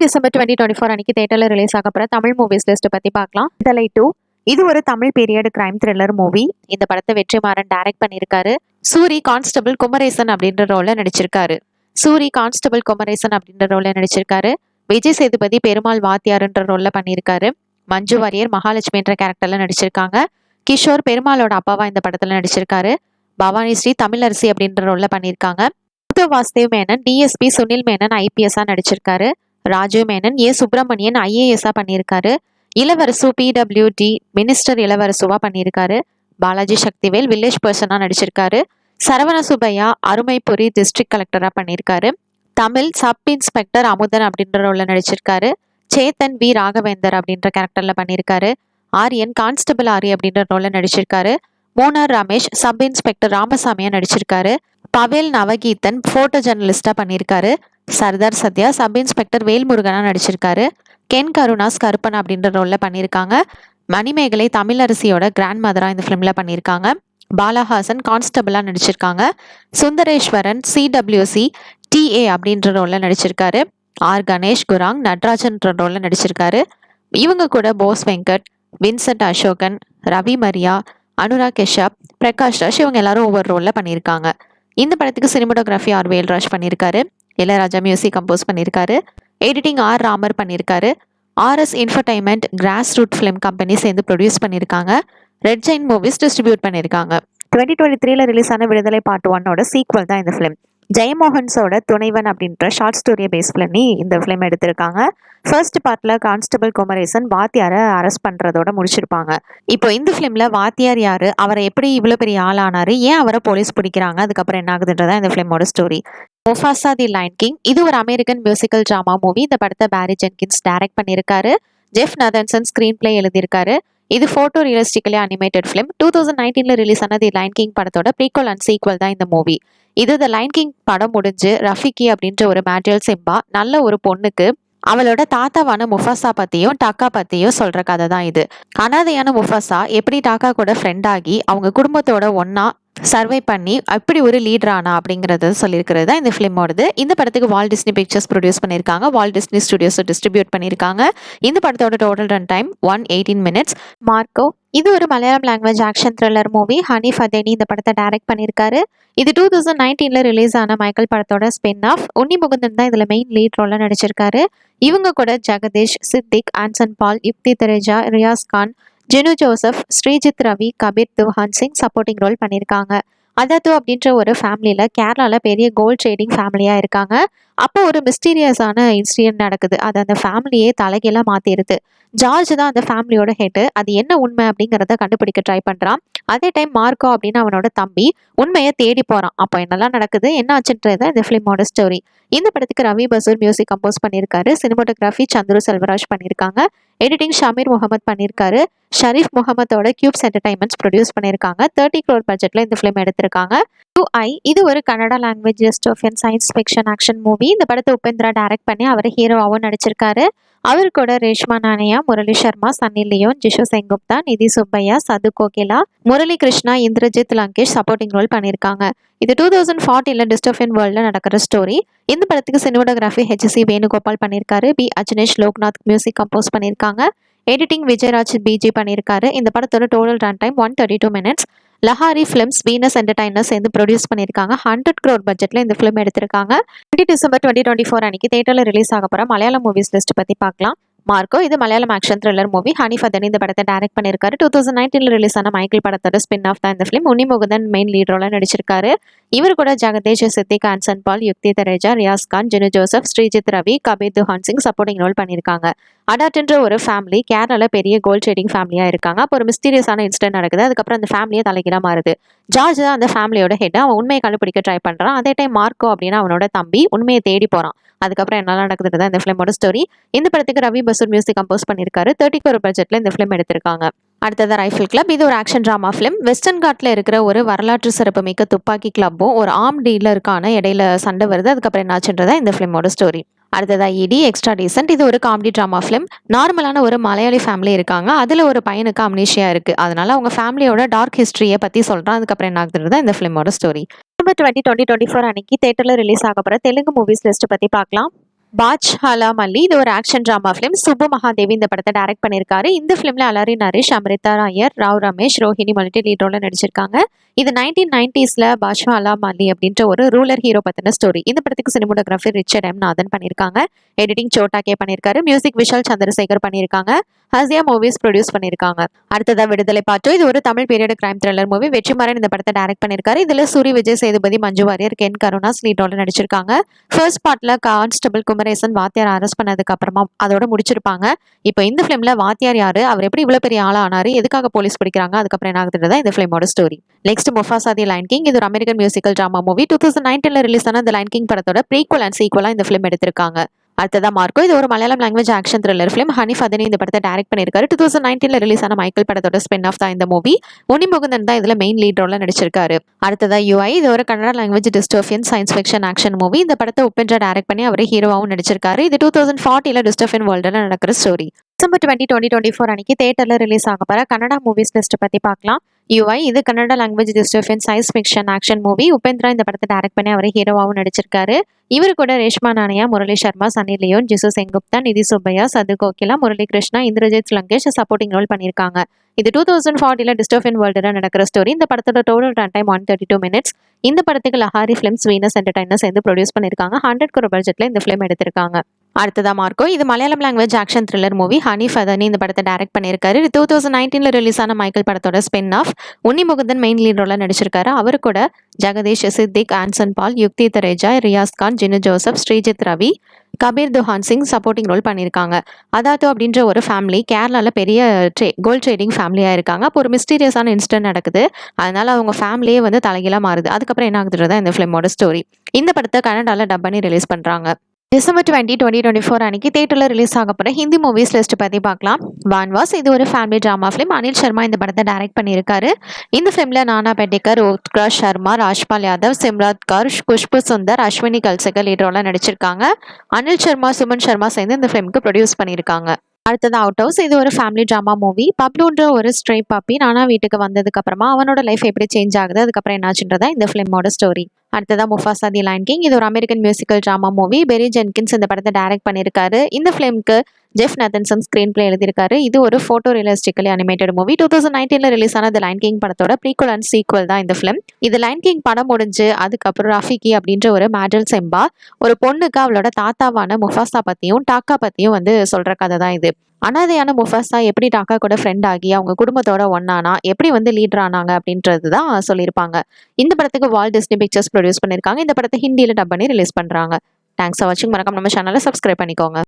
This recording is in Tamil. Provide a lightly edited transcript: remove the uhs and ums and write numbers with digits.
December 2024 அன்னைக்கு தியேட்டர்ல ரிலீஸ் ஆக போற தமிழ் மூவிஸ் லிஸ்ட் பத்தி பார்க்கலாம். தலை 2 இது ஒரு Tamil period crime thriller movie. இந்த படத்தை வெற்றிமாறன் டைரக்ட் பண்ணியிருக்காரு. சூரி கான்ஸ்டபிள் குமரேசன் அப்படின்ற ரோல்ல நடிச்சிருக்காரு. விஜய் சேதுபதி பெருமாள் வாத்தியார்ன்ற ரோல்ல பண்ணியிருக்காரு. மஞ்சு வாரியர் மகாலட்சுமி என்ற கேரக்டர்ல நடிச்சிருக்காங்க. கிஷோர் பெருமாளோட அப்பாவா இந்த படத்துல நடிச்சிருக்காரு. பவானி ஸ்ரீ தமிழரசி அப்படின்ற ரோல்ல பண்ணியிருக்காங்க. வாசுதேவ் மேனன் டிஎஸ்பி, சுனில் மேனன் ஐபிஎஸ்ஆ நடிச்சிருக்காரு. ராஜு மேனன் சுப்பிரமணியன் ஐஏஎஸ்ஆ பண்ணியிருக்காரு. இளவரசு பிடபிள்யூடி மினிஸ்டர் இளவரசுவா பண்ணியிருக்காரு. பாலாஜி சக்திவேல் வில்லேஜ் பர்சனா நடிச்சிருக்காரு. சரவண சுப்பையா அருமைபுரி டிஸ்ட்ரிக்ட் கலெக்டரா பண்ணியிருக்காரு. தமிழ் சப் இன்ஸ்பெக்டர் அமுதன் அப்படின்ற ரோல்ல நடிச்சிருக்காரு. சேத்தன் வி ராகவேந்தர் அப்படின்ற கேரக்டர்ல பண்ணியிருக்காரு. ஆரியன் கான்ஸ்டபிள் ஆரி அப்படின்ற ரோல்ல நடிச்சிருக்காரு. மோனார் ரமேஷ் சப் இன்ஸ்பெக்டர் ராமசாமியா நடிச்சிருக்காரு. பவேல் நவகீதன் போட்டோ ஜெர்னலிஸ்டா பண்ணியிருக்காரு. சர்தார் சத்யா சப் இன்ஸ்பெக்டர் வேல்முருகனா நடிச்சிருக்காரு. கென் கருணாஸ் கருப்பன் அப்படின்ற ரோல்ல பண்ணியிருக்காங்க. மணிமேகலை தமிழரசியோட கிராண்ட் மதரா இந்த ஃபிலிம்ல பண்ணியிருக்காங்க. பாலஹாசன் கான்ஸ்டபிளா நடிச்சிருக்காங்க. சுந்தரேஸ்வரன் சிடபிள்யூசி டிஏ அப்படின்ற ரோல்ல நடிச்சிருக்காரு. ஆர் கணேஷ் குராங் நட்ராஜன்ற ரோல்ல நடிச்சிருக்காரு. இவங்க கூட போஸ் வெங்கட், வின்சென்ட் அசோகன், ரவி மரியா, அனுராக் கெஷப், பிரகாஷ் ராஜ் இவங்க எல்லாரும் ஒவ்வொரு ரோல்ல பண்ணியிருக்காங்க. இந்த படத்துக்கு சினிமோட்டோகிராஃபி ஆர் வேல்ராஜ் பண்ணியிருக்காரு. இளையராஜா மியூசிக் கம்போஸ் பண்ணியிருக்காரு. எடிட்டிங் ஆர் ராமர் பண்ணியிருக்காரு. RS infotainment cross route film company சேர்ந்து ப்ரொடியூஸ் பண்ணியிருக்காங்க. ரெட் ஜெயின் மூவிஸ் டிஸ்ட்ரிபியூட் பண்ணியிருக்காங்க. 2023 ரிலீஸ் ஆன விடுதலை பார்ட் 1ஓட சீக்வல் தான் இந்த ஃபிலிம். ஜெயமோகன்ஸோட துணைவன் அப்படின்ற ஷார்ட் ஸ்டோரியை பேஸ் பண்ணி இந்த ஃபிலிம் எடுத்திருக்காங்க. ஃபர்ஸ்ட் பார்ட்ல கான்ஸ்டபிள் குமரேசன் வாத்தியாரை அரெஸ்ட் பண்றதோட முடிச்சிருப்பாங்க. இப்போ இந்த ஃபிலிம்ல வாத்தியார் யாரு, அவரை எப்படி இவ்வளவு பெரிய ஆளானாரு, ஏன் அவரை போலீஸ் பிடிக்கிறாங்க, அதுக்கப்புறம் என்ன ஆகுதுன்றதா இந்த ஃபிலிமோட story. Mufasa the lion king இது ஒரு அமெரிக்கன் மியூசிக்கல் டிராமா மூவி. இந்த படத்தை பேரி ஜென்கின்ஸ் டைரக்ட் பண்ணியிருக்காரு. ஜெஃப் நதன்சன் ஸ்கிரீன் பிளே எழுதியிருக்காரு. இது photo realistically animated film. 2019 release ஆன தி லைன் கிங் படத்தோட ப்ரீக்வல் அண்ட் சீக்வல் தான் இந்த மூவி. இது தி லைன் கிங் படம் முடிஞ்சு ரஃபிகி அப்படின்ற ஒரு மேட்ரியல் சிம்பா நல்ல ஒரு பொண்ணுக்கு அவளோட தாத்தாவான முஃபாசா பத்தியும் டாக்கா பத்தியும் சொல்ற கதை தான் இது. அனாதையான முஃபாசா எப்படி டாக்கா கூட ஃப்ரெண்ட் ஆகி அவங்க குடும்பத்தோட ஒன்னா சர்வை பண்ணி அப்படி ஒரு லீடர் ஆனா அப்படிங்கறத சொல்லியிருக்கிறது தான் இந்த ஃபிலிமோடது. இந்த படத்துக்கு வால்ட் டிஸ்னி பிக்சர்ஸ் ப்ரொடியூஸ் பண்ணியிருக்காங்க. வால்ட் டிஸ்னி ஸ்டுடியோஸ் டிஸ்ட்ரிபியூட் பண்ணியிருக்காங்க. இந்த படத்தோட total run time 118 minutes. Marco இது ஒரு Malayalam language action thriller movie. Haneef Adeni இந்த படத்தை டைரக்ட் பண்ணியிருக்காரு. இது 2019 ரிலீஸ் ஆன மைக்கேல் படத்தோட ஸ்பின் ஆஃப். உன்னி முகுந்தன் தான் இதுல மெயின் லீட் ரோல்ல நடிச்சிருக்காரு. இவங்க கூட ஜெகதீஷ், சித்திக், ஆன்சன் பால், யுக்தி தெரேஜா, ரியாஸ் கான், ஜெனு ஜோசப், ஸ்ரீஜித் ரவி, கபீர் துஹான் சிங் சப்போர்ட்டிங் ரோல் பண்ணியிருக்காங்க. அதத்து அப்படின்ற ஒரு ஃபேமிலியில கேரளால பெரிய கோல்ட் ட்ரேடிங் ஃபேமிலியா இருக்காங்க. அப்போ ஒரு மிஸ்டீரியஸான இன்சிடென்ட் நடக்குது. அது அந்த ஃபேமிலியே தலைகீழா மாத்திருது. ஜார்ஜ் தான் அந்த ஃபேமிலியோட ஹெட். அது என்ன உண்மை அப்படிங்கிறத கண்டுபிடிக்க ட்ரை பண்றான். அதே டைம் மார்க்கோ அப்படின்னு அவனோட தம்பி உண்மையை தேடி போறான். அப்போ என்னெல்லாம் நடக்குது, என்ன ஆச்சுன்றது இந்த ஃபிலிமோட ஸ்டோரி. இந்த படத்துக்கு ரவி பசூர் மியூசிக் கம்போஸ் பண்ணியிருக்காரு. சினிமோட்டோகிராஃபி சந்துரு செல்வராஜ் பண்ணியிருக்காங்க. எடிட்டிங் ஷமீர் முகமது பண்ணியிருக்காரு. ஷரீஃப் முகமதோட கியூப்ஸ் என்டர்டைன்மெண்ட்ஸ் ப்ரொடியூஸ் பண்ணியிருக்காங்க. 30 crore பட்ஜெட்ல இந்த ஃபிலிம் எடுத்திருக்காங்க. 2I இது ஒரு Kannada language dystopian science fiction action movie. இந்த படத்தை உபேந்திரா டைரக்ட் பண்ணி அவர் ஹீரோவாகவும் நடிச்சிருக்காரு. அவர் கூட ரேஷ்மா நானயா, முரளி சர்மா, சன்னி லியோன், ஜிஷு செங்குப்தா, நிதி சுப்பையா, சது கோகிலா, முரளி கிருஷ்ணா, இந்திரஜித் லங்கேஷ் சப்போர்ட்டிங் ரோல் பண்ணியிருக்காங்க. இது 2014 டிஸ்டோபியன் வேர்ல்ட்ல நடக்கிற ஸ்டோரி. இந்த படத்துக்கு சினிமோட்டோகிராஃபி ஹெச்சி வேணுகோபால் பண்ணியிருக்காரு. பி அஜ்னேஷ் லோக்நாத் மியூசிக் கம்போஸ் பண்ணியிருக்காங்க. எடிட்டிங் விஜயராஜ் பிஜி பண்ணியிருக்காரு. இந்த படத்தோட total run time 132 minutes. Lahori films Venus entertainers சேர்ந்து ப்ரொடியூஸ் பண்ணியிருக்காங்க. 100 crore பட்ஜெட்ல இந்த ஃபிலிம் எடுத்திருக்காங்க. 20 December 2024 அன்னைக்கு தியேட்டர்ல ரிலீஸ் ஆக போற மலையாளம் மூவிஸ் லிஸ்ட் பத்தி பார்க்கலாம். மார்க்கோ இது Malayalam action thriller movie. Haneef Adeni இந்த படத்தை டைரக்ட் பண்ணியிருக்காரு. 2019 ரிலீஸ் ஆன மைக்கேல் படத்தோட ஸ்பின் ஆஃப் தான் இந்த film. Unni Mukundan main lead ரோல நடிச்சிருக்காரு. இவர் கூட ஜெகதீஷ், சித்திக், ஆன்சன் பால், யுக்தி தெரேஜா, ரியாஸ் கான், ஜெனு ஜோசப், ஸ்ரீஜித் ரவி, கபீர் துஹான் சிங் சப்போர்ட்டிங் ரோல் பண்ணியிருக்காங்க. அடாட்ன்ற ஒரு ஃபேமிலி கேரளால பெரிய கோல்ட் ட்ரேடிங் ஃபேமிலியா இருக்காங்க. அப்போ ஒரு மிஸ்டீரியஸான இன்சிடென்ட் நடக்குது. அதுக்கப்புறம் அந்த ஃபேமிலியை தலைகீழா மாறுது. ஜார்ஜ் தான் அந்த ஃபேமிலியோட ஹெட். அவன் உண்மையை கண்டுபிடிக்க ட்ரை பண்றான். அதே டைம் மார்க்கோ அப்படின்னு அவனோட தம்பி உண்மையை தேடி போறான். அதுக்கப்புறம் என்ன நடக்குதுன்னு தான் இந்த ஃபிலிமோட ஸ்டோரி. இந்த படத்துக்கு ரவி பசூர் மியூசிக் கம்போஸ் பண்ணியிருக்காரு. 30 crore பட்ஜெட்ல இந்த ஃபிலிம் எடுத்திருக்காங்க. அடுத்தது ரைஃபிள் கிளப் இது ஒரு ஆக்ஷன் டிராமா ஃபிலிம். வெஸ்டர்ன் காட்ல இருக்கிற ஒரு வரலாற்று சிறப்புமிக்க துப்பாக்கி கிளப்பும் ஒரு ஆர்ம் டீலருக்கான இடையில சண்டை வருது. அதுக்கப்புறம் என்னாச்சுன்றதா இந்த ஃபிலிமோட ஸ்டோரி. அடுத்ததா இடி எக்ஸ்ட்ரா டீசென்ட் இது ஒரு காமெடி டிராமா ஃபிலிம். நார்மலான ஒரு மலையாளி ஃபேமிலி இருக்காங்க. அதுல ஒரு பையனுக்கு அம்னீஷியா இருக்கு. அதனால அவங்க ஃபேமிலியோட டார்க் ஹிஸ்டரியை பத்தி சொல்றான். அதுக்கப்புறம் என்ன ஆகுதுன்றதா இந்த ஃபிலிமோட ஸ்டோரி. December 20, 2024 அன்னைக்கு தியேட்டர்ல ரிலீஸ் ஆக போற தெலுங்கு மூவிஸ் லிஸ்ட் பத்தி பார்க்கலாம். பாட்ஷாலா மல்லி இது ஒரு action drama film. Subbu Mahadevi இந்த படத்தை டைரக்ட் பண்ணியிருக்காரு. இந்த ஃபிலிம்ல அலரி நரேஷ், அமிர்தா ராயர், ராவ் ரமேஷ், ரோஹிணி மல்டி லீட் ரோல நடிச்சிருக்காங்க. இது 1990ஸ்ல பாட்ஷாலா மல்லி அப்படின்ற ஒரு ரூலர் ஹீரோ பத்தின ஸ்டோரி. இந்த படத்துக்கு சினிமோட்டோகிராஃபி ரிச்சர்ட் எம் நாதன் பண்ணியிருக்காங்க. எடிட்டிங் சோட்டா கே பண்ணியிருக்காரு. மியூசிக் விஷால் சந்திரசேகர் பண்ணியிருக்காங்க. ஹசியா மூவிஸ் ப்ரொடியூஸ் பண்ணியிருக்காங்க. அடுத்ததா விடுதலை பாட்டு. இது ஒரு Tamil period crime thriller movie. Vetrimaaran இந்த படத்தை டைரக்ட் பண்ணியிருக்காரு. இதுல சூரி, விஜய் சேதுபதி, மஞ்சு வாரியர், கென் கருணாஸ் லீட் ரோல நடிச்சிருக்காங்க. ஃபர்ஸ்ட் பார்ட்ல கான்ஸ்டபிள் குமரேசன் வாத்தியார் அரெஸ்ட் பண்ணதுக்கு அப்புறமா அதோட முடிச்சிருப்பாங்க. இப்போ இந்த ஃபிலிம்ல வாத்தியார் யாரு, அவர் எப்படி இவ்வளவு பெரிய ஆளா ஆனாரு, எதுக்காக போலீஸ் பிடிக்கிறாங்க, அதுக்கப்புறம் என்ன ஆகுதுன்றதா இந்த ஃபிலிமோட story. Next Mufasa the lion king. இது ஒரு அமெரிக்கன் மியூசிக்கல் டிராமா மூவி. 2019ல ரிலீஸ் ஆன தி லைன் கிங் படத்தோட ப்ரீக்வல் அண்ட் சீக்வலா இந்த ஃபிலிம் எடுத்திருக்காங்க. அடுத்ததா மார்க்கோ. இது ஒரு Malayalam language action thriller film. Haneef Adeni இந்த படத்தை டைரக்ட் பண்ணியிருக்காரு. 2019ல ரிலீஸ் ஆன மைக்கேல் படத்தோட ஸ்பின் ஆஃப் தான் இந்த மூவி. உனி முகுந்தன் தான் இதுல மெயின் லீட் ரோல்ல நடிச்சிருக்காரு. அடுத்ததா யூஐ. இது ஒரு Kannada language dystopian science fiction action movie. இந்த படத்தை உபேந்திரா டைரக்ட் பண்ணி அவரே ஹீரோவாகவும் நடிச்சிருக்காரு. இது 2040ல டிஸ்டோபியன் வேர்ல்டுல நடக்கிற ஸ்டோரி. டிசம்பர் 20, 2024 அன்னைக்கு தியேட்டர்ல ரிலீஸ் ஆக போற கன்னடா மூவிஸ் லிஸ்ட் பத்தி பார்க்கலாம். யூஐ இது Kannada language dystopian science fiction action movie. Upendra இந்த படத்தை டைரக்ட் பண்ணி அவரே ஹீரோவாகவும் நடிச்சிருக்காரு. இவர் கூட ரேஷ்மா நானயா, முரளி சர்மா, சன்னி லியோன், ஜிசு செங்குப்தா, நிதி சுப்பையா, சது கோகிலா, முரளி கிருஷ்ணா, இந்திரஜித் லங்கேஷ் சப்போர்ட்டிங் ரோல் பண்ணியிருக்காங்க. இது 2040ல டிஸ்டோபியன் வேர்ல்டுல நடக்கிற ஸ்டோரி. இந்த படத்தோட டோட்டல் ரன் டைம் 132 மினிட்ஸ். இந்த படத்துக்கு லஹாரி ஃபிலிம்ஸ், வீனஸ் என்டர்டைனர்ஸ் சேர்ந்து ப்ரொடியூஸ் பண்ணியிருக்காங்க. 100 crore பட்ஜெட்ல இந்த ஃபிலிம் எடுத்திருக்காங்க. அடுத்ததா மார்க்கோ. இது Malayalam language action thriller movie. Haneef Adeni இந்த படத்தை டைரக்ட் பண்ணியிருக்காரு. இது 2019ல ரிலீஸ் ஆன மைக்கேல் படத்தோட spin off. Unni Mukundan main lead ரோல நடிச்சிருக்காரு. அவர் கூட ஜெகதீஷ், சித்திக், ஆன்சன் பால், யுக்தி தரேஜா, ரியாஸ் கான், ஜினு ஜோசப், ஸ்ரீஜித் ரவி, கபீர் துஹான் சிங் சப்போர்ட்டிங் ரோல் பண்ணியிருக்காங்க. அதாத்து அப்படின்ற ஒரு ஃபேமிலி கேரளாவில் பெரிய கோல்ட் ட்ரேடிங் ஃபேமிலியாக இருக்காங்க. அப்போ ஒரு மிஸ்டீரியஸான இன்சிடென்ட் நடக்குது. அதனால அவங்க ஃபேமிலியே வந்து தலைகீழாக மாறுது. அதுக்கப்புறம் என்ன ஆகுதுன்றதா இந்த ஃபிலிமோட ஸ்டோரி. இந்த படத்தை கன்னடாவில் டப் பண்ணி ரிலீஸ் பண்ணுறாங்க. டிசம்பர் 20, 2024 அன்னைக்கு தியேட்டர்ல ரிலீஸ் ஆக போற ஹிந்தி மூவிஸ் லிஸ்ட் பத்தி பார்க்கலாம். வான்வாஸ் இது ஒரு family drama film. Anil Sharma இந்த படத்தை டைரக்ட் பண்ணியிருக்காரு. இந்த ஃபிலிம்ல நானா பெட்டேக்கர், உத்கர்ஷ் சர்மா, ராஜ்பால் யாதவ், சிம்ராத் கர், குஷ்பு சுந்தர், அஸ்வினி கல்சகர் லீட் ரோல நடிச்சிருக்காங்க. அனில் சர்மா, சுமன் சர்மா சேர்ந்து இந்த ஃபிலிமுக்கு ப்ரொடியூஸ் பண்ணியிருக்காங்க. அடுத்தது அவுட் ஹவுஸ். இது ஒரு ஃபேமிலி டிராமா மூவி. பப்ளுன்ற ஒரு ஸ்ட்ரே பப்பி நானா வீட்டுக்கு வந்ததுக்கு அப்புறமா அவனோட லைஃப் எப்படி சேஞ்ச் ஆகுது, அதுக்கப்புறம் என்னாச்சுன்றதா இந்த ஃபிலிமோட ஸ்டோரி. அடுத்ததா முஃபாசா தி லைன் கிங். இது ஒரு American musical drama movie. Barry Jenkins இந்த படத்தை டைரக்ட் பண்ணியிருக்காரு. இந்த ஃபிலிம்க்கு ஜெஃப் நத்தன்சன் ஸ்கிரீன் பிளே எழுதியிருக்காரு. இது ஒரு போட்டோ ரியலிஸ்டிக்கலி அனிமேட்டட் மூவி. 2019ல ரிலீஸ் ஆன தி லைன் கிங் படத்தோட ப்ரீக்வல் அண்ட் சீக்வல் தான் இந்த ஃபிலிம். இது லைன் கிங் படம் முடிஞ்சு அதுக்கப்புறம் ரஃபிகி அப்படின்ற ஒரு மேஜல் செம்பா ஒரு பொண்ணுக்கு அவளோட தாத்தாவான முஃபாசா பத்தியும் டாக்கா பத்தியும் வந்து சொல்ற கதை தான் இது. அனாதையான முஃபாசா எப்படி டாக்கா கூட ஃப்ரெண்ட் ஆகி அவங்க குடும்பத்தோட ஒன்னானா, எப்படி வந்து லீடர் ஆனாங்க அப்படின்றது தான் சொல்லியிருப்பாங்க. இந்த படத்துக்கு வால்ட் டிஸ்னி பிக்சர்ஸ் ப்ரொடியூஸ் பண்ணியிருக்காங்க. இந்த படத்தை ஹிந்தியில டப் பண்ணி ரிலீஸ் பண்றாங்க. தேங்க்ஸ் ஃபார் வாட்சிங். மறக்காம நம்ம சேனலை சப்ஸ்கிரைப் பண்ணிக்கோங்க.